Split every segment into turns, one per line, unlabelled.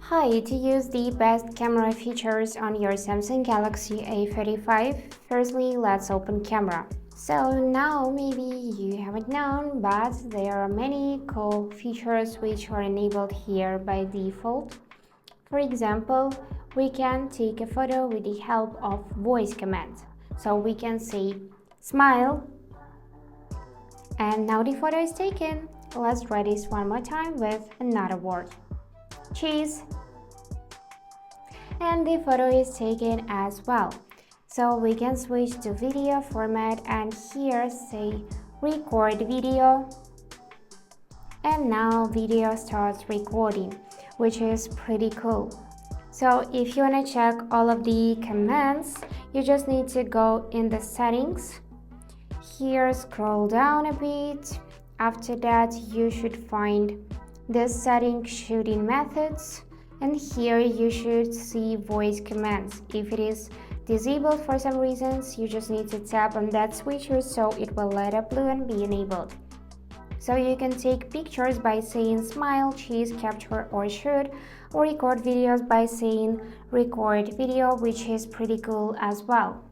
Hi, to use the best camera features on your Samsung Galaxy A35, firstly let's open camera. So now maybe you haven't known, but there are many cool features which are enabled here by default. For example, we can take a photo with the help of voice command. So we can say smile, and now the photo is taken. Let's try this one more time with another word. Cheese. And the photo is taken as well. So we can switch to video format and here say record video. And now video starts recording, which is pretty cool. So if you want to check all of the commands, you just need to go in the settings. Here scroll down a bit. After that you should find this setting shooting methods. And here you should see voice commands. If it is disabled for some reasons, you just need to tap on that switcher so it will light up blue and be enabled. So you can take pictures by saying smile, cheese, capture or shoot, or record videos by saying record video, which is pretty cool as well.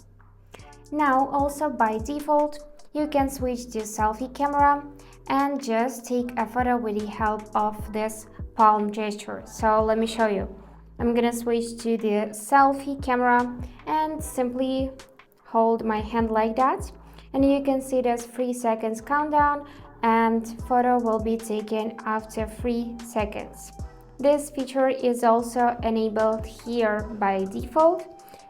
Now also by default, you can switch to selfie camera and just take a photo with the help of this palm gesture. So let me show you. I'm gonna switch to the selfie camera and simply hold my hand like that, and you can see this 3 seconds countdown and photo will be taken after 3 seconds. This feature is also enabled here by default,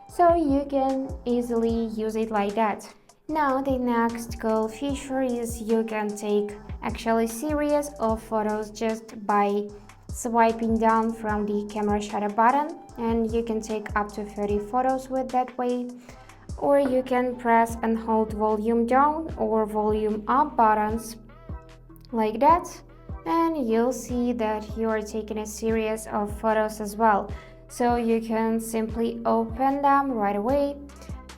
so you can easily use it like that. Now the next cool feature is you can take actually series of photos just by swiping down from the camera shutter button, and you can take up to 30 photos with that way, or you can press and hold volume down or volume up buttons like that, and you'll see that you are taking a series of photos as well. So you can simply open them right away,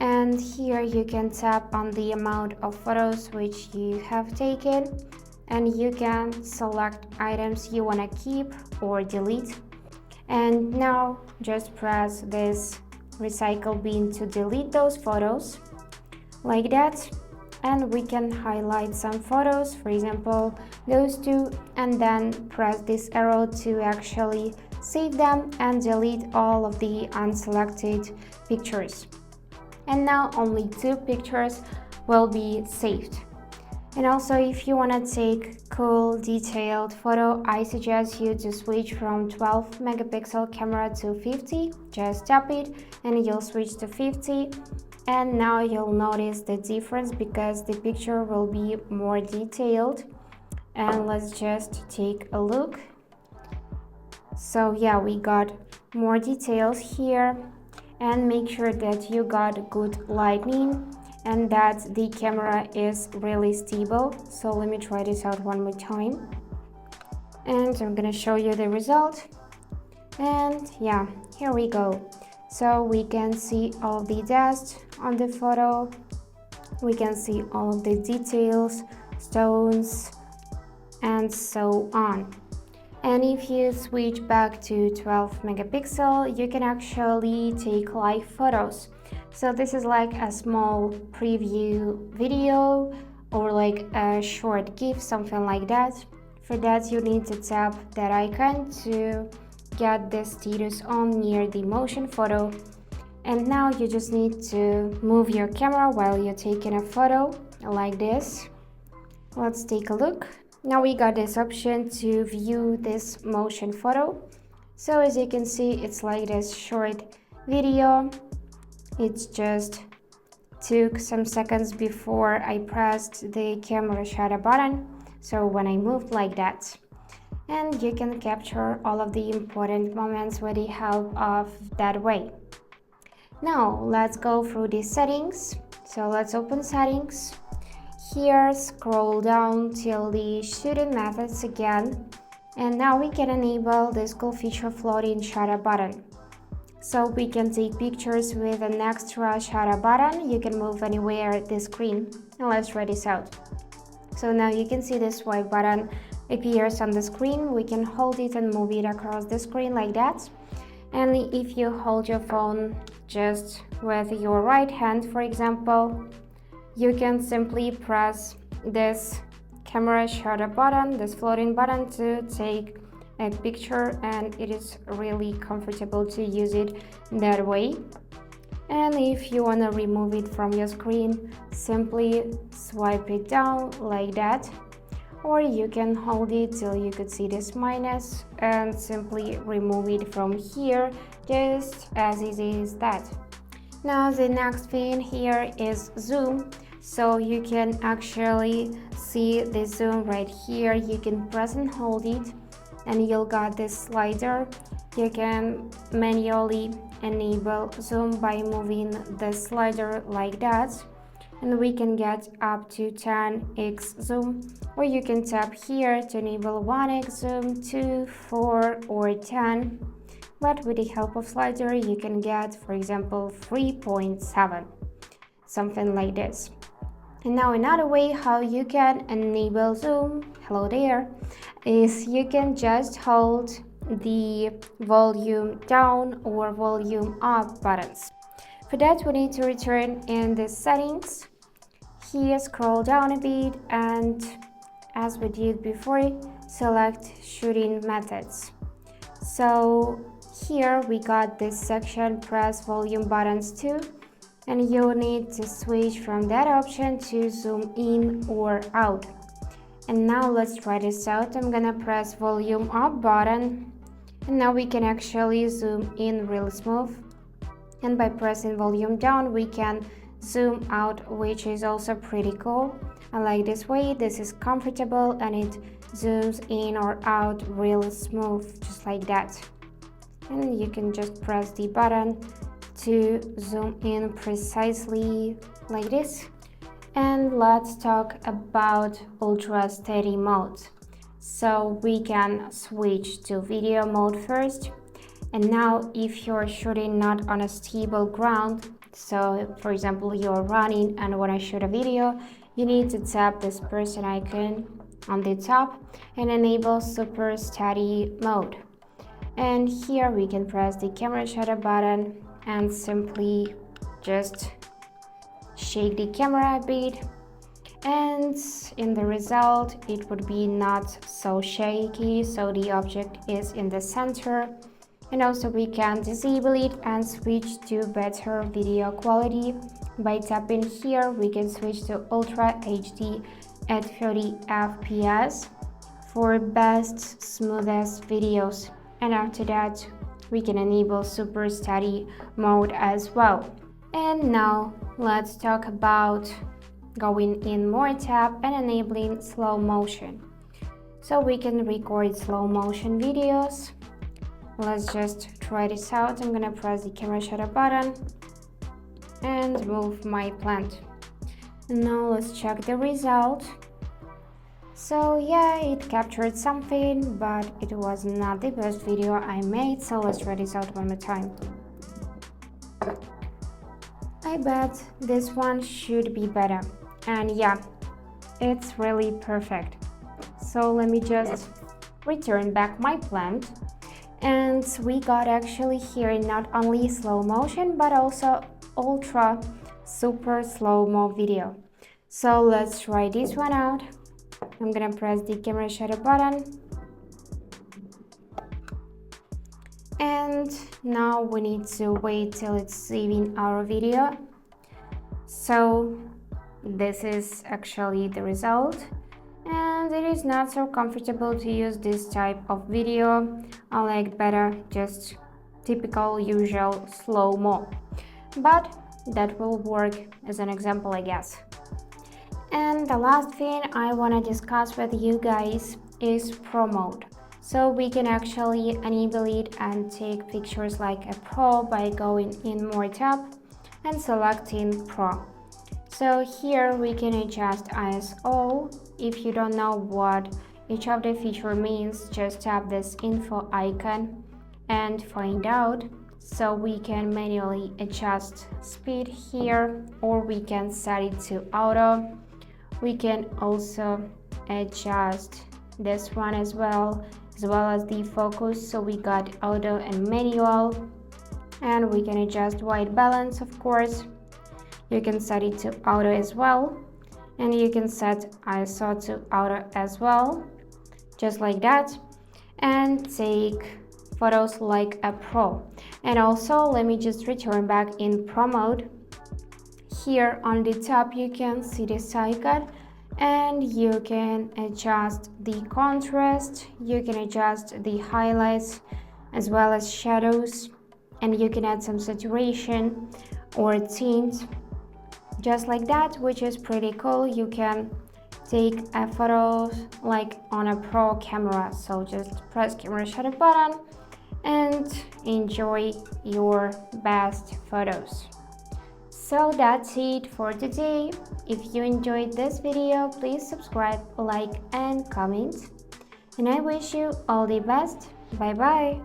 and here you can tap on the amount of photos which you have taken, and you can select items you want to keep or delete. And now just press this recycle bin to delete those photos like that, and we can highlight some photos, for example those two, and then press this arrow to actually save them and delete all of the unselected pictures. And now only 2 pictures will be saved. And also if you want to take cool detailed photo, I suggest you to switch from 12 megapixel camera to 50. Just tap it and you'll switch to 50, and now you'll notice the difference because the picture will be more detailed. And let's just take a look. So yeah, we got more details here, and make sure that you got good lighting and that the camera is really stable. So let me try this out one more time, and I'm gonna show you the result. And yeah, here we go. So we can see all the dust on the photo, we can see all of the details, stones and so on. And if you switch back to 12 megapixel, you can actually take live photos. So this is like a small preview video or like a short GIF, something like that. For that you need to tap that icon to get the status on near the motion photo. And now you just need to move your camera while you're taking a photo like this. Let's take a look. Now we got this option to view this motion photo. So as you can see, it's like this short video. It just took some seconds before I pressed the camera shutter button. So when I moved like that, and you can capture all of the important moments with the help of that way. Now let's go through the settings. So let's open settings. Here scroll down till the shooting methods again, and now we can enable this cool feature floating shutter button. So we can take pictures with an extra shutter button. You can move anywhere at the screen, and let's try this out. So now you can see this swipe button appears on the screen, we can hold it and move it across the screen like that. And if you hold your phone just with your right hand, for example, you can simply press this camera shutter button, this floating button, to take a picture, and it is really comfortable to use it that way. And if you want to remove it from your screen, simply swipe it down like that, or you can hold it till you could see this minus and simply remove it from here, just as easy as that. Now the next thing here is zoom. So you can actually see the zoom right here. You can press and hold it and you'll got this slider. You can manually enable zoom by moving the slider like that, and we can get up to 10x zoom, or you can tap here to enable 1x zoom, 2, 4 or 10, but with the help of slider you can get, for example, 3.7, something like this. And now another way how you can enable zoom, hello there, is you can just hold the volume down or volume up buttons. For that we need to return in the settings. Here scroll down a bit and, as we did before, select shooting methods. So here we got this section, press volume buttons too, and you need to switch from that option to zoom in or out. And now let's try this out. I'm gonna press volume up button, and now we can actually zoom in real smooth, and by pressing volume down we can zoom out, which is also pretty cool. I like this way, this is comfortable and it zooms in or out real smooth, just like that. And you can just press the button to zoom in precisely like this. And let's talk about ultra steady mode. So we can switch to video mode first. And now if you're shooting not on a stable ground, so for example you're running and want to shoot a video, you need to tap this person icon on the top and enable super steady mode. And here we can press the camera shutter button and simply just shake the camera a bit, and in the result it would be not so shaky, so the object is in the center. And also we can disable it and switch to better video quality. By tapping here we can switch to Ultra HD at 30 fps for best smoothest videos, and after that we can enable super steady mode as well. And now let's talk about going in more tab and enabling slow motion. So we can record slow motion videos. Let's just try this out. I'm gonna press the camera shutter button and move my plant. And now let's check the result. So yeah, it captured something, but it was not the best video I made, so let's try this out one more time. I bet this one should be better, and yeah, it's really perfect. So let me just return back my plant, and we got actually here not only slow motion but also ultra super slow-mo video. So let's try this one out. I'm gonna press the camera shutter button, and now we need to wait till it's saving our video. So this is actually the result, and it is not so comfortable to use this type of video. I like better just typical usual slow-mo, but that will work as an example, I guess. And the last thing I want to discuss with you guys is Pro mode. So we can actually enable it and take pictures like a pro by going in more tab and selecting Pro. So here we can adjust ISO. If you don't know what each of the feature means, just tap this info icon and find out. So we can manually adjust speed here, or we can set it to auto. We can also adjust this one as well as the focus. So we got auto and manual, and we can adjust white balance. Of course, you can set it to auto as well, and you can set ISO to auto as well, just like that, and take photos like a pro. And also, let me just return back in pro mode. Here on the top you can see this icon, and you can adjust the contrast, you can adjust the highlights as well as shadows, and you can add some saturation or tint, just like that, which is pretty cool. You can take a photo like on a pro camera, so just press camera shutter button and enjoy your best photos. So that's it for today. If you enjoyed this video, please subscribe, like and comment, and I wish you all the best. Bye bye.